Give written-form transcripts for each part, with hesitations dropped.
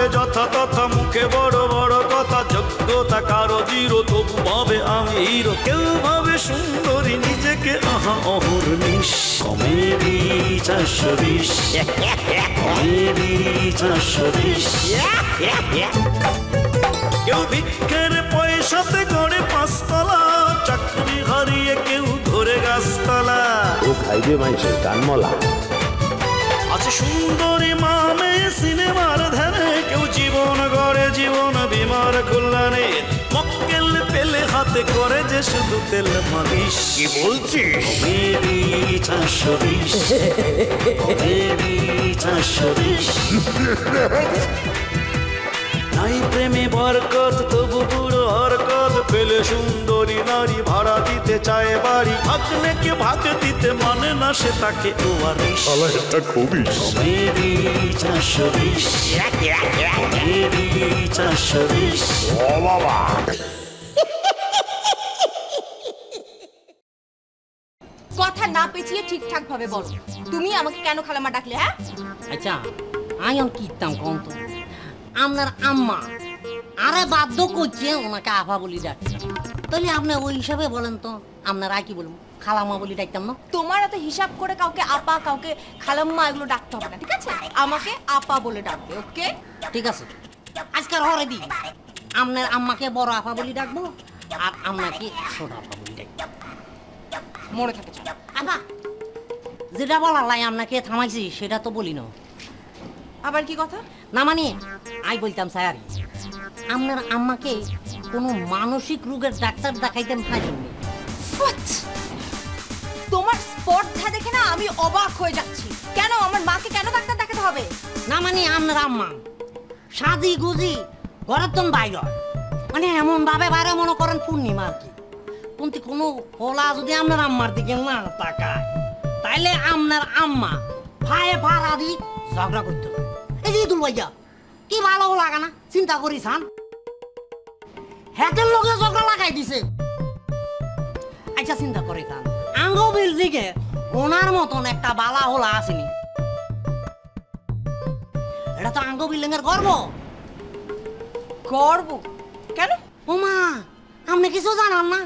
বলে যথা তথা মুখে বড় বড় কথা যোগ্যতা কারো জিরো তবু ভাবে আমি হিরো কেউ ভাবে সুন্দরী নিজেকে আহা অহর্নিশ কমেডি 420 কমেডি 420 কেউ ভিক্ষের পয়সাতে গড়ে 5 তলা চাকরি হারিয়ে কেউ ধরে গাছতলা ও খাইবে মানুষের কানমলা আছে সুন্দরী মামে সিনেমার ধারে কেউ জীবন গড়ে জীবন বিমার কল্যাণে মক্কেল পেলে হাতে করে যে শুধু তেল মালিশ কি বলছিস কমেডি 420 কমেডি 420 নাই প্রেমে বরকত তবু বুড়ো হরকত পেলে সুন্দরী নারী ভাড়া দিতে চায় বাড়ি ভাগ্নেকে ভাগ দিতে মানে না সে তাকে ওয়ারিশ কমেডি 420 কমেডি 420 ও বাবা কথা না পেঁচিয়ে ঠিকঠাক ভাবে বলো তুমি আমাকে কেন খালাম্মা ডাকলে হ্যাঁ আচ্ছা আয়ন কিতাম কোন তো আপনার আম্মা আরে বাধ্য করছে ওনাকে আফা বলি ডাকছে তাহলে আপনি ওই হিসাবে বলেন তো আপনারা কি বলবো খালাম্মা বলি ডাকতাম না তোমার এত হিসাব করে কাউকে আপা কাউকে খালাম্মা এগুলো ডাকতে হবে না ঠিক আছে আমাকে আপা বলে ডাকবে ওকে ঠিক আছে আজকাল হরে দি আপনার আম্মাকে বড় আপা বলি ডাকবো আর আপনাকে ছোট আপা বলি ডাকবো মনে থাকে চল আপা যেটা বলার লাই আপনাকে থামাইছি সেটা তো বলি না আবার কি কথা না মানে আই বলতাম স্যার আপনার আম্মাকে কোনো মানসিক রোগের ডাক্তার দেখাইতেন পারেননি তোমার স্পর্ধা দেখে না আমি অবাক হয়ে যাচ্ছি কেন আমার মাকে কেন ডাক্তার দেখাতে হবে না মানে আপনার আম্মা সাজি গুজি ঘরের তো বাইরে মানে এমন ভাবে বাইরে মনে করেন পূর্ণিমা আর কি কিন্তু কোনো হোলা যদি আপনার আম্মার দিকে না তাকায় তাইলে আপনার আম্মা ভাইয়ে ভাড়া দি ঝগড়া করতে হয় এই যে দুল ভাইয়া কি ভালো লাগা না চিন্তা করিস হান হ্যাটের লোকে ঝগড়া লাগাই দিছে আচ্ছা চিন্তা করে খান আঙ্গো বিল্ডিংয়ে ওনার মতন একটা বালা হোলা আসেনি এটা তো আঙ্গো বিল্ডিং এর গর্ব গর্ব কেন ও মা আপনি কিছু জানান না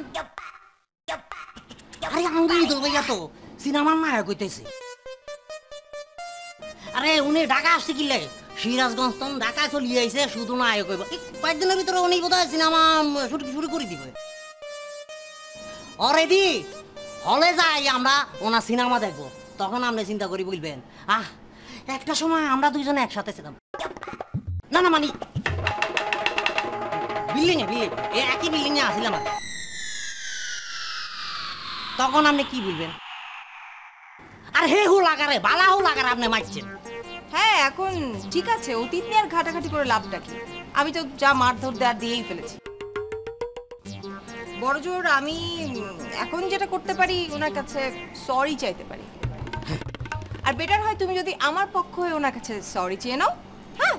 আরে আঙ্গো দুল ভাইয়া তো সিনেমার নায়ক হইতেছে আরে উনি ঢাকা আসছে কিলে সিরাজগঞ্জ তো ঢাকা চলিয়ে আইছে শুধু নায়ক হইব কয়েকদিনের ভিতরে উনি বোধহয় সিনেমা শুরু করে দিবে অলরেডি হলে যাই আমরা ওনার সিনেমা দেখবো তখন আপনি চিন্তা করি বলবেন একটা সময় আমরা দুইজনে একসাথে ছিলাম না না মানে বিল্ডিং এ একই বিল্ডিং এ আসছিলাম তখন আপনি কি বলবেন আর হে হু লাগারে বালা হু লাগারে আপনি মারছেন হ্যাঁ এখন ঠিক আছে অতীত নিয়ে আর ঘাটাঘাটি করে লাভটা কি আমি তো যা মারধর দেওয়ার দিয়েই ফেলেছি বড়জোর আমি এখন যেটা করতে পারি ওনার কাছে সরি চাইতে পারি আর বেটার হয় তুমি যদি আমার পক্ষ হয়ে ওনার কাছে সরি চেয়ে নাও হ্যাঁ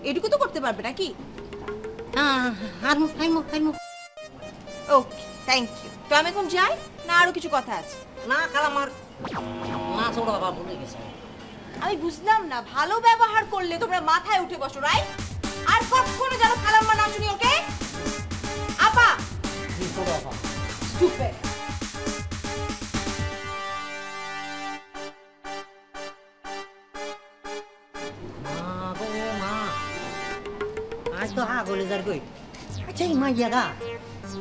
এটুকু তো করতে পারবে নাকি ওকে থ্যাংক ইউ তো আমি এখন যাই না আরো কিছু কথা আছে না খালামার মা ছোট বাবা বলে গেছে আমি বুঝলাম না ভালো ব্যবহার করলে তোমরা মাথায় উঠে বসো রাইট আর কখনো যেন খালাম্মা নাম শুনি ওকে আপা ছোট বাবা স্টুপিড আজ তো হা গলে যার কই আচ্ছা এই মাইয়াটা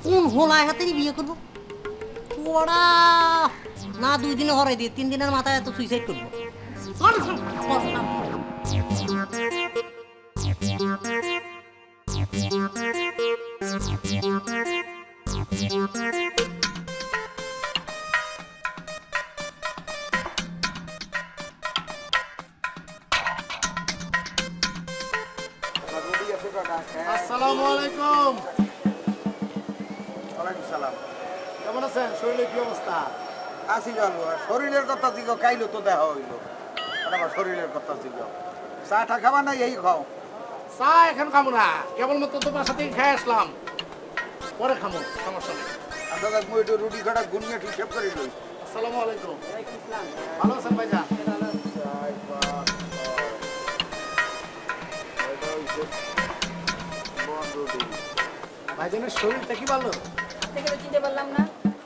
কোন হোলায় হাতেরই বিয়ে করবো ওরা না 2 দিনে হরে দিয়ে 3 দিনের মাথায় এত সুইসাইড করবো আসসালামু আলাইকুম। ওয়ালাইকুম সালাম। কেমন আছেন? শরীরের কি অবস্থা? আছি ভালো। শরীরের কথা জিগো কাইলো তো দেখা হইলো। আমার শরীরের কথা জিগো। চাটা খাবা না এই খাও? চা এখন খাবো না, কেবলমাত্র তোমার সাথে খেয়ে আসলাম, পরে খাবো, সমস্যা নেই। আপনারা মই একটু রুটি খাটা গুনিয়ে হিসাব করে লই। আসসালামু আলাইকুম। ভালো আছেন ভাইজান? ভাইজানের শরীরটা কি ভালো? আপনাকে তো চিনতে পারলাম না।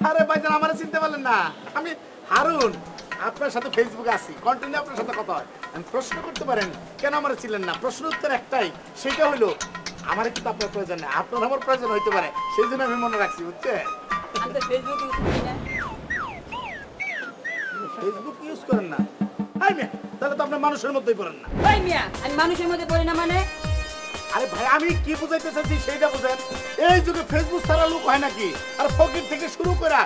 আরে ভাইজান আমারে চিনতে পারলেন না? আমি হারুন, আপনার সাথে ফেসবুকে আছি, কন্টিনিউ আপনার সাথে কথা হয়। আমি প্রশ্ন করতে পারেন কেন আমারে ছিলেন না? প্রশ্ন উত্তর একটাই, সেটা হলো আমার কিন্তু আপনার প্রয়োজন নেই, আপনার আমার প্রয়োজন হইতে পারে, সেই জন্য আমি মনে রাখছি, বুঝছেন? আমি তো ফেসবুক ইউজ করি না। ফেসবুক ইউজ করেন না? হাই মিয়া, তাহলে তো আপনি মানুষের মধ্যেই পড়েন না। ভাই মিয়া, আমি মানুষের মধ্যে পড়ি না মানে? আরে ভাই আমি কি বুঝাইতে চাচ্ছি সেইটা বুঝেন। এই যুগে ফেসবুক ছাড়া লোক হয় নাকি? আর ফকির থেকে শুরু করে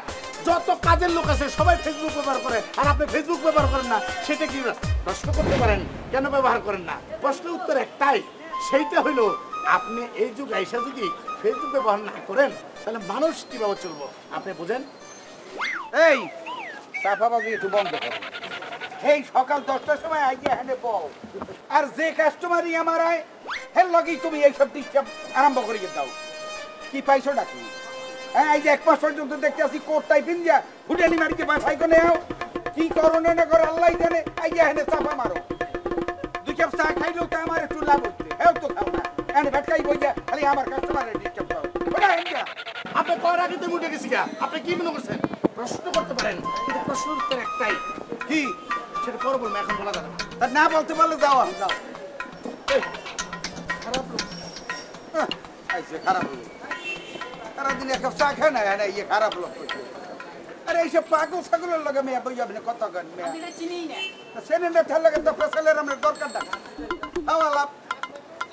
যত কাজের লোক আছে সবাই ফেসবুক ব্যবহার করে, আর আপনি ফেসবুক ব্যবহার করেন না, সেটা কি? প্রশ্ন করতে পারেন কেন ব্যবহার করেন না? প্রশ্নের উত্তর একটাই, সেইটা হইলো আপনি এই যুগ আইসা যদি ফেসবুক ব্যবহার না করেন তাহলে মানুষ কিভাবে চলবো আপনি বুঝেন? এই সাফাবাজি একটু বন্ধ করো। এই সকাল 10টার সময় আইয়া হেনে পাও, আর যে কাস্টমারই আমার আয় হের লগেই তুমি এইসব ডিস্টার্ব আরম্ভ করিয়ে দাও। কি পাইছো নাকি? হ্যাঁ, এই যে 1 মাস পর্যন্ত দেখতে আসি কোট টাইপ ইন্ডিয়া হুডেলি মারিকে বাসাই কোনে আও, কি করো না করো আল্লাহ জানে। আইয়া হেনে চাপা মারো, 2 কাপ চা খাইলেও তো আমার একটু লাভ হচ্ছে, হেও তো খাও না, এনে ভেটকাই বইয়া খালি আমার কাস্টমারের ডিস্টার্ব দাও। ওটা ইন্ডিয়া আপনি করার আগে তুমি উঠে গেছি গা, আপনি কি মনে করছেন? প্রশ্ন করতে পারেন কিন্তু প্রশ্নের উত্তর একটাই, কি সেটা পরে বলবো, এখন বলা যাবে না। তা না বলতে পারলে যাও, আমি যাও। এই, খারাপ লোক। আইসে খারাপ লোক, সারাদিন এক কাপ চা খায় না, হ্যাঁ ইয়ে খারাপ লোক করছে। আরে এইসব পাগল ছাগলের লগে মেয়ে বই যাবে না, কত গান মেয়ে চিনি না। সেনেন্ডার ঠার লাগে তো ফেসেলের আমরা দরকারটা হাওয়া লাভ।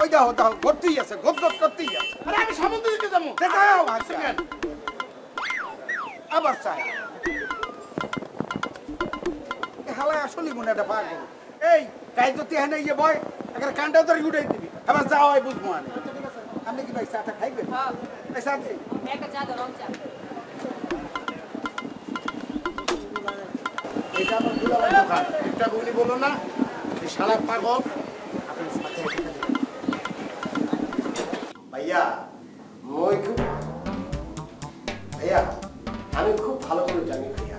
ওই দাও দাও করতেই আছে, গপ গপ করতেই আছে। আরে আমি সম্বন্ধ দিতে যাবো, যাও শুনেন। আবার চাই হাওয়ায় আসলেই মনে একটা পাগল। এই তাই যদি হ্যাঁ ইয়ে বয় একটা কান্ডা ধরে উঠাই দিবি, আবার যাও হয় বুঝবো আমি। আপনি কি ভাই চাটা খাইবেন? এই চা দিই। একটা চা দাও, রং চা। এটা আমার দুলাভাই দোকান, একটা গুলি বলো না এই শালা পাগল। ভাইয়া মই খুব ভাইয়া আমি খুব ভালো করে জানি ভাইয়া,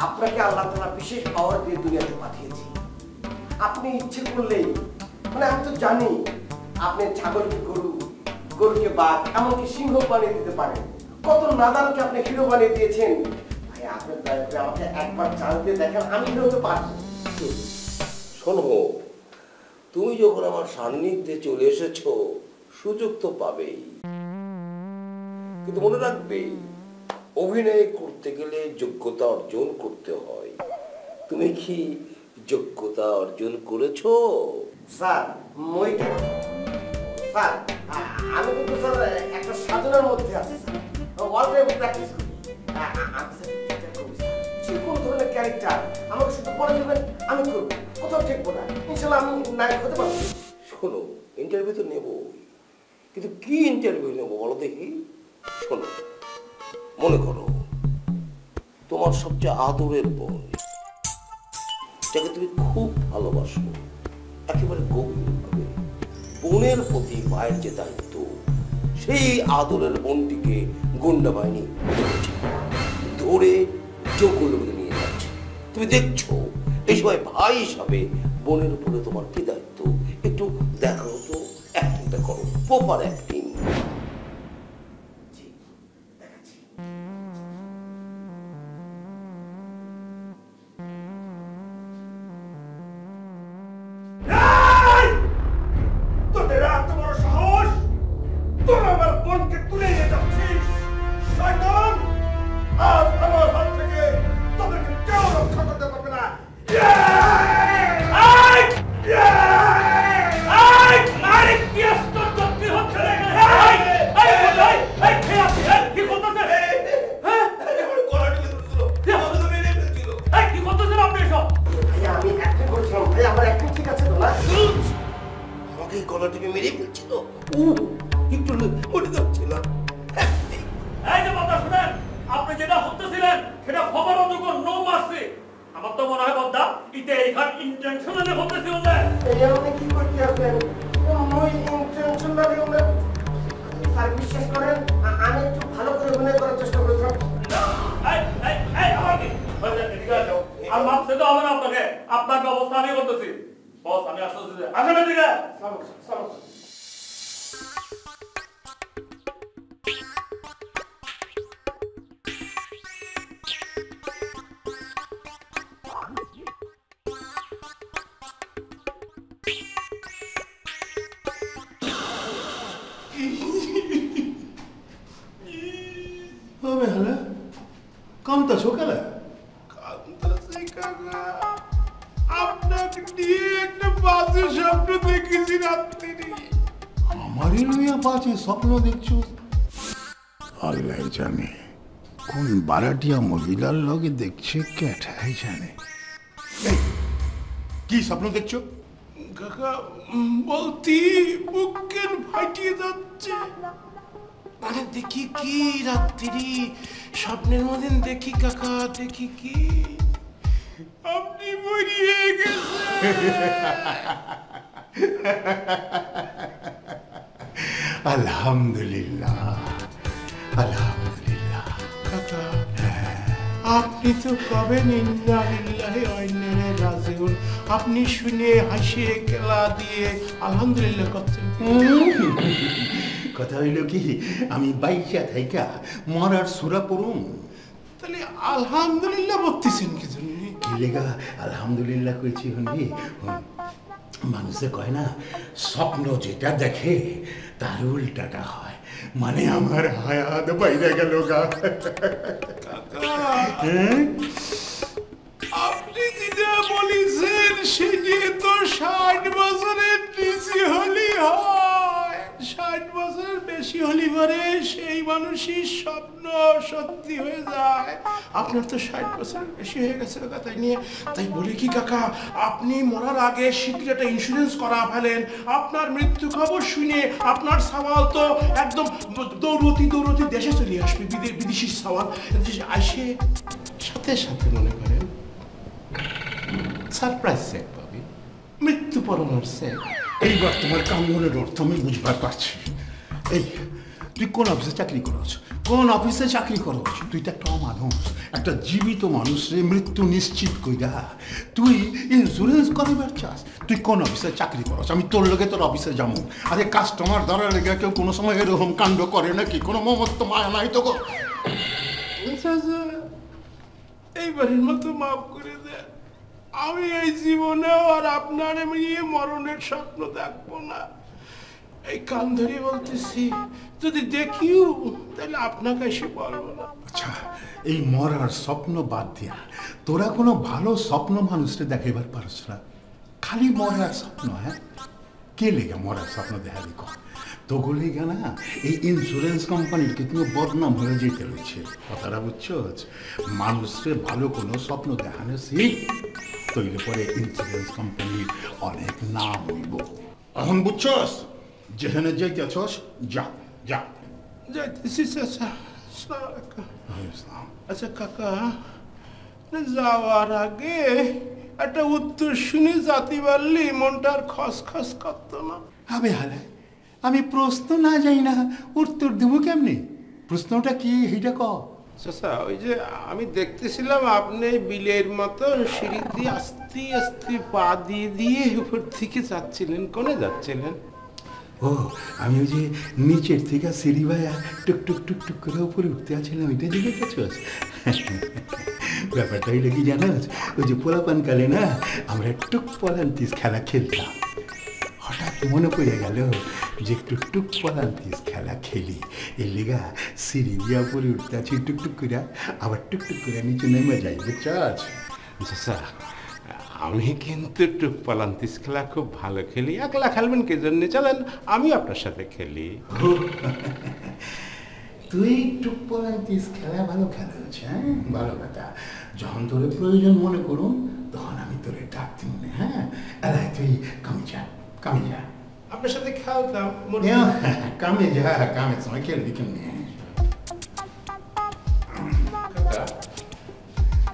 আপনাকে আল্লাহ তাআলা বিশেষ পাওয়ার দিয়ে দুনিয়াতে পাঠিয়েছি। আপনি ইচ্ছে করলেই, মানে আমি তো জানি আপনি ছাগলকে গরু, গরুকে বাঘ, এমনকি সিংহ বানিয়ে দিতে পারেন। কত নাদানকে আপনি হিরো বানিয়ে দিয়েছেন। ভাইয়া আপনি দয়া করে আমাকে একবার চান্স দিয়ে দেখেন, আমি হিরো হতে পারবো। শোনো, তুমি যখন আমার সান্নিধ্যে চলে এসেছো সুযোগ তো পাবেই, কিন্তু মনে রাখবে অভিনয় করতে গেলে যোগ্যতা অর্জন করতে হয়। তুমি কি যোগ্যতা অর্জন করেছো? স্যার মইটা স্যার আমি কিন্তু স্যার একটা সাধনার মধ্যে আছি স্যার, অল টাইম প্র্যাকটিস করি। আমি স্যার ঠিকঠাক করি স্যার, যে কোন ধরনের ক্যারেক্টার আমাকে শুধু বলে দেবেন আমি করবো, কোথাও ঠেকবো না, ইনশাল্লাহ আমি নায়ক হতে পারবো। শোনো, ইন্টারভিউ তো নেব, কিন্তু কি ইন্টারভিউ নেব বলো দেখি। শোনো, মনে করো তোমার সবচেয়ে আদরের বোন, যাকে তুমি খুব ভালোবাসো, একেবারে গভীরভাবে, বোনের প্রতি মায়ের যে দায়িত্ব, সেই আদরের বোনটিকে গুন্ডা বাহিনী ধরে জঙ্গলে নিয়ে যাচ্ছে। তুমি দেখছো এই সময় ভাই হিসাবে বোনের উপরে তোমার কি দায়িত্ব, একটু দেখো তো, অ্যাক্টিংটা করো, প্রপার অ্যাক্টিং। তোদের এত বড় সাহস, তোরা আমার বোনকে তুলে নিয়ে যাচ্ছিস? শয়তান, আজ আমার হাত থেকে তোদেরকে কেউ রক্ষা করতে পারবে না। আমি অ্যাক্টিং করছিলাম ভাই, আমার অ্যাক্টিং ঠিক আছে তো না? আমাকে এই গলা টিপে মেরে ফেলছিল, একটু মনে যাচ্ছিল। এই যে কথা শুনেন, আপনি যেটা হতেছিলেন সেটা খবর অযোগ্য নো মারছে। আমার তো মনে হয় বদ্দা ইতে এইখান ইন্টেনশনালি হতেছিল না। এই আপনি কি করতে আসবেন? মই ইন্টেনশনালি আমরা স্যার বিশ্বাস করেন, আমি একটু ভালো করে অভিনয় করার চেষ্টা করেছিলাম। আমার কি আর মাপতে তো হবে না আপনাকে, আপনাকে অবস্থা আমি করতেছি। বস আমি আসতেছি আসলে দিকে চলো চলো হবে হ্যাঁ কামতা ছোকালা কান্তাসি কাকা আপনাকে নিয়ে একটা বাজে স্বপ্ন দেখেছি রাত্রি আমারই লইয়া বাজে স্বপ্ন দেখছো আল্লাহ জানে কোন বারাটিয়া মহিলার লগে দেখছে কেঠাই জানে এই, কি স্বপ্ন দেখছো কাকা বলতি বুকের ফাটিয়ে যাচ্ছে মানে দেখি কি রাত্রি স্বপ্নের মধ্যে দেখি কাকা দেখি কি আপনি মরিয়ে গেছেন আলহামদুলিল্লাহ আলহামদুলিল্লাহ কাকা আপনি তো কবে নিল্লাহি ওয়া ইন্না ইলাইহি রাজিউন আপনি শুনে হাসিয়ে কেলা দিয়ে আলহামদুলিল্লাহ করছেন কথা হইল কি আমি বাইশা থাইকা মরার সুরা পড়ুম তাহলে আলহামদুলিল্লাহ বলতেছেন কি জন্য কি লেগা আলহামদুলিল্লাহ কইছি হনবি মানুষে কয় না স্বপ্ন যেটা দেখে তার উল্টাটা হয় মানে আমার হায়াত বাইরে গেল গা আপনি যেটা বলেছেন সেটি তো 60 বছরের নিচে হলি হয় 60 বছরের বেশি হলি পরে সেই মানুষই স্বপ্ন সত্যি হয়ে যায় আপনার তো 60 বছরের বেশি হয়ে গেছে তাই নিয়ে তাই বলে কি কাকা আপনি মরার আগে শীঘ্র একটা ইন্স্যুরেন্স করা ফেলেন আপনার মৃত্যু খবর শুনে আপনার সওয়াল তো একদম দৌড়তি দেশে চলে আসবে বিদেশি সওয়াল আসে সাথে সাথে মনে করেন সারপ্রাইজ চেক পাবি মৃত্যু পরমার চেক এইবার তোমার কাঙ্গনের অর্থ আমি বুঝবার পারছি এই তুই কোন অফিসে চাকরি করছ কোন অফিসে চাকরি করছ তুই তো একটা মানুষ একটা জীবিত মানুষের মৃত্যু নিশ্চিত কইরা তুই ইন্স্যুরেন্স করিবার চাস তুই কোন অফিসে চাকরি করছ আমি তোর লগে তোর অফিসে যাবো আরে কাস্টমার ধরার লেগে কেউ কোনো সময় এরকম কাণ্ড করে নাকি কোনো মমত্ব মায়া নাই তো গো এইবারের মতো মাফ করে দেন আমি এই জীবনে আর আপনার নিয়ে মরণের স্বপ্ন দেখবো না এই কান ধরে বলতেছি যদি দেখিও তাহলে আপনাকে এসে বলবো না আচ্ছা এই মরার স্বপ্ন বাদ দিয়া তোরা কোনো ভালো স্বপ্ন মানুষকে দেখাইবার পারছ না খালি মরার স্বপ্ন হ্যাঁ কে লেগে মরার স্বপ্ন দেখাবি কর তোগো লেগে না এই ইন্স্যুরেন্স কোম্পানির কিন্তু বদনাম হয়ে যেতে রয়েছে কথাটা বুঝছো মানুষকে ভালো কোনো স্বপ্ন দেখানো শিখ তৈরি পরে ইন্স্যুরেন্স কোম্পানির অনেক নাম হইব এখন বুঝছস যেখানে যাইতেছস যা যা যাইতেছি চাচা আচ্ছা কাকা যাওয়ার আগে একটা উত্তর শুনে জাতি পারলি মনটা আর খসখস করতো না হবে হালে আমি প্রশ্ন না যাই না উত্তর দেব কেমনি প্রশ্নটা কি এইটা ক চাচা ওই যে আমি দেখতেছিলাম আপনি বিলের মতো সিঁড়ি দিয়ে আস্তে আস্তে পা দিয়ে দিয়ে উপর থেকে যাচ্ছিলেন কোনে যাচ্ছিলেন ও আমি ওই যে নিচের থেকে সিঁড়ি ভাইয়া টুক টুক টুক টুক করে উপরে উঠতে আছিলাম ওইটা দিকে গেছস ব্যাপারটা হইলে কি জানাস ওই যে পোলাপান কালে না আমরা টুক পলান্তিস খেলা খেলতাম হঠাৎ মনে পড়ে গেল যে টুকটুক পলান্তিস খেলা খেলি এর লেগা সিঁড়ি দিয়া উপরে উঠতে আছি টুকটুক করে আবার টুকটুক করে নিচে নেমে যাই বুঝছস চাচা আমি কিন্তু টুক পালান্তিস খেলা খুব ভালো খেলি একলা খেলবেন কে জন্য চলেন আমি আপনার সাথে খেলি তুই টুক পলান্তিস খেলা ভালো খেলেছ হ্যাঁ ভালো কথা যখন তোরে প্রয়োজন মনে করুন তখন আমি তোরে ডাকতে মনে হ্যাঁ এলাই তুই কামে যা আপনার সাথে খেলতাম কামে যা কামের সময় খেলবি কেমনি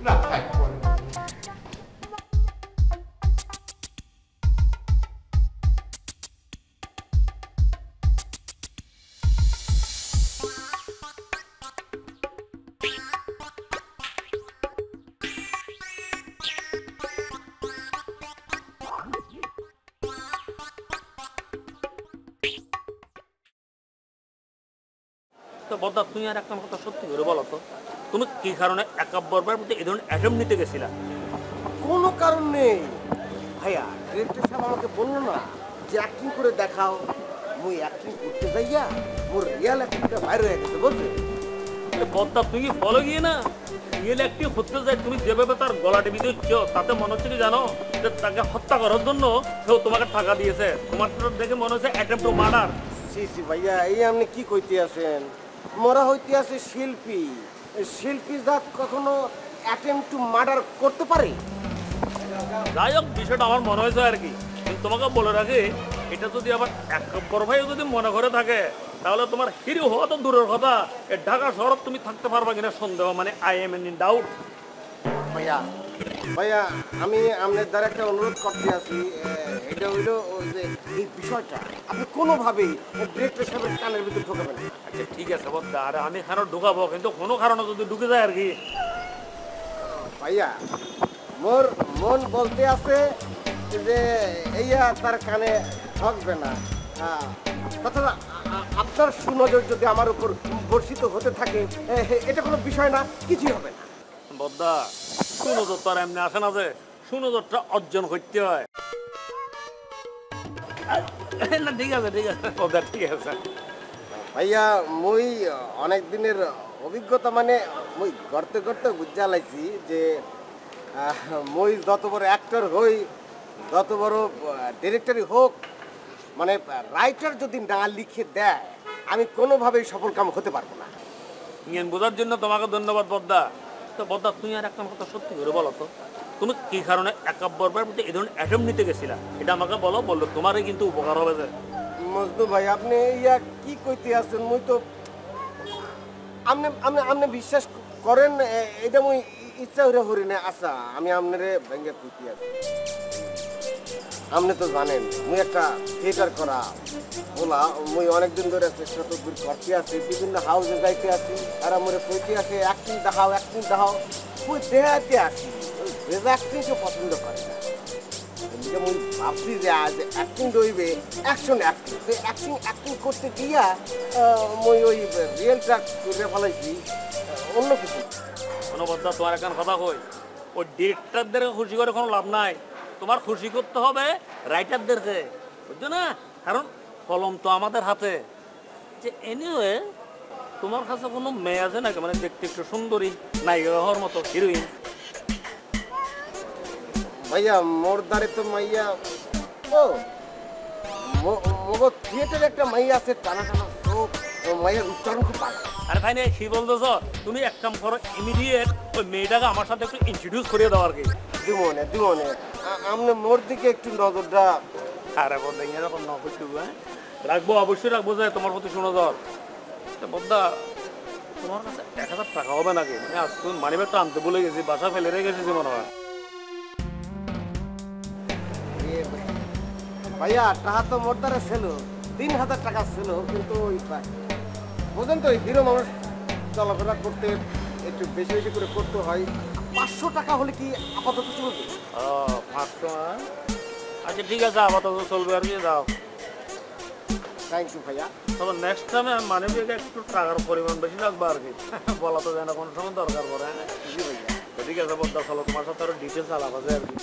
না থাক পরে তো বদ্দা তুমি আর একটা কথা সত্যি করে বলো তো, তুমি কি কারণে একাব্বরবার প্রতি এই ধরনের অ্যাটেম্প নিতে গেছিলা? কোনো কারণ নেই ভাইয়া, ডিরেক্টর সাহেব আমাকে বললো না যে অ্যাক্টিং করে দেখাও, মুই অ্যাক্টিং করতে যাইয়া মোর রিয়েল অ্যাক্টিংটা বাইরে হয়ে গেছে বুঝলি। বদ্দা তুমি ফলো গিয়ে না রিয়েল অ্যাক্টিং করতে যায়, তুমি যেভাবে তার গলা টিপি দিচ্ছ তাতে মনে হচ্ছে কি জানো যে তাকে হত্যা করার জন্য সেও তোমাকে টাকা দিয়েছে। তোমার দেখে মনে হচ্ছে অ্যাটেম্প টু মার্ডার। সি সি ভাইয়া, এই আপনি কি কইতে আছেন? মরা হইতে আছে শিল্পী, শিল্পী জাত কখনো অ্যাটেম্প টু মার্ডার করতে পারে? যাই হোক, বিষয়টা আমার মনে হয়েছে আর কি। কিন্তু তোমাকে বলে রাখি, এটা যদি আবার একাব্বর ভাই যদি মনে করে থাকে তাহলে তোমার হিরো হওয়া তো দূরের কথা, ঢাকা শহর তুমি থাকতে পারবা কিনা সন্দেহ, মানে আই এম ইন ডাউট। ভাইয়া ভাইয়া, আমি আপনার দ্বারা একটা অনুরোধ করতে আছি, এটা হইলো যে এই বিষয়টা আপনি কোনোভাবেই ডিরেক্টর সাহেবের কানের ভিতরে ঢোকাবেন না। আচ্ছা ঠিক আছে বদ্দা, আরে আমি এখানে ঢুকাবো, কিন্তু কোনো কারণে যদি ঢুকে যায় আর কি। ভাইয়া মোর মন বলতে আছে যে এইয়া তার কানে ঢকবে না। তাছাড়া আপনার সুনজর যদি আমার উপর বর্ষিত হতে থাকে এটা কোনো বিষয় না, কিছুই হবে না। বদ্দা সুনজর তো আর এমনি আসে না, যে সুনজরটা অর্জন করতে হয়। না ঠিক আছে ঠিক আছে বদ্দা, ঠিক আছে। ভাইয়া মুই অনেক দিনের অভিজ্ঞতা, মানে মুই গড়তে গড়তে বুঝা লাইছি যে মুই যত বড় অ্যাক্টর হই, যত বড় ডিরেক্টরই হোক, মানে রাইটার যদি না লিখে দেয় আমি কোনোভাবেই সফল কাম হতে পারবো না। জ্ঞান বোঝার জন্য তোমাকে ধন্যবাদ বদ্দা। তো বদ্দা তুমি আর একটা কথা সত্যি করে বলো তো, তুমি কি কারণে একাব্বরবার প্রতি এই ধরনের অ্যাটেম্প নিতে গেছিলা? এটা আমাকে বলো, বললো তোমারই কিন্তু উপকার হবে। যে মজনু ভাই আপনি ইয়া কি কইতে আছেন? মুই তো আপনি আপনি আপনি বিশ্বাস করেন এটা মুই ইচ্ছা হইরা হরি না। আচ্ছা আমি আপনারে ভেঙ্গে কইতে আছি, আপনি তো জানেন মুই একটা থিয়েটার করা বলা, মুই অনেকদিন ধরে চেষ্টা তো করতে আছি, বিভিন্ন হাউসে যাইতে আছি, আর আমার কইতে আছে অ্যাক্টিং দেখাও অ্যাক্টিং দেখাও, মুই দেখাতে আছি, ওই অ্যাক্টিংকে পছন্দ করে না। মুই ভাবছি যে আজ অ্যাক্টিং রইবে, অ্যাকশন অ্যাক্টিং অ্যাক্টিং অ্যাক্টিং করতে গিয়া মুই ওই রিয়েলটা করে ফেলাইছি অন্য কিছু। কোনো বদ্দা তোমার এখন কথা কই, ওই ডিরেক্টরদের খুশি করে কোনো লাভ নাই, তোমার খুশি করতে হবে রাইটারদেরকে, বুঝছো না? কারণ কলম তো আমাদের হাতে। যে এনিওয়ে তোমার কাছে কোনো মেয়ে আছে নাকি, মানে দেখতে একটু সুন্দরী নায়িকা হওয়ার মতো হিরোইন? ভাইয়া মোর দ্বারে তো মাইয়া, ও মোর থিয়েটারে একটা মাইয়া আছে, টানা টানা চোখ, মাইয়ার উচ্চারণ খুব ভালো। আরে ভাই না কি বলতেছ তুমি, এক কাম করো, ইমিডিয়েট ওই মেয়েটাকে আমার সাথে একটু ইন্ট্রোডিউস করিয়ে দাও আর কি। দিমনে দিমনে আপনি মোর দিকে একটু নজরটা। আরে বদ্দা এরকম না করতে, হ্যাঁ রাখবো, অবশ্যই রাখবো, যে তোমার প্রতি শুনে যাওয়ার। বদ্দা তোমার কাছে 1000 টাকা হবে নাকি? মানে আজ তুমি মানি ব্যাগটা আনতে ভুলে গেছি, বাসা ফেলে রেখে গেছি মনে হয়। ভাইয়া টাকা তো মোর দ্বারা ছিল 3000 টাকা ছিল, কিন্তু ওই বুঝলেন তো হিরো মানুষ চলাফেরা করতে একটু বেশি বেশি করে করতে হয়। 500 টাকা হলে কি আপাতত চলবে? ও 500? আচ্ছা ঠিক আছে, আপাতত চলবে আর কি, যাও। থ্যাংক ইউ ভাইয়া। তবে নেক্সট টাইমে মানি ব্যাগে একটু টাকার পরিমাণ বেশি লাগবে আর কি, বলা তো যায় না, কোনো সময় দরকার পড়ে। জি ভাইয়া। ঠিক আছে বদ্দা, চলো তোমার সাথে আরো ডিটেলস আলাপ আছে আর কি।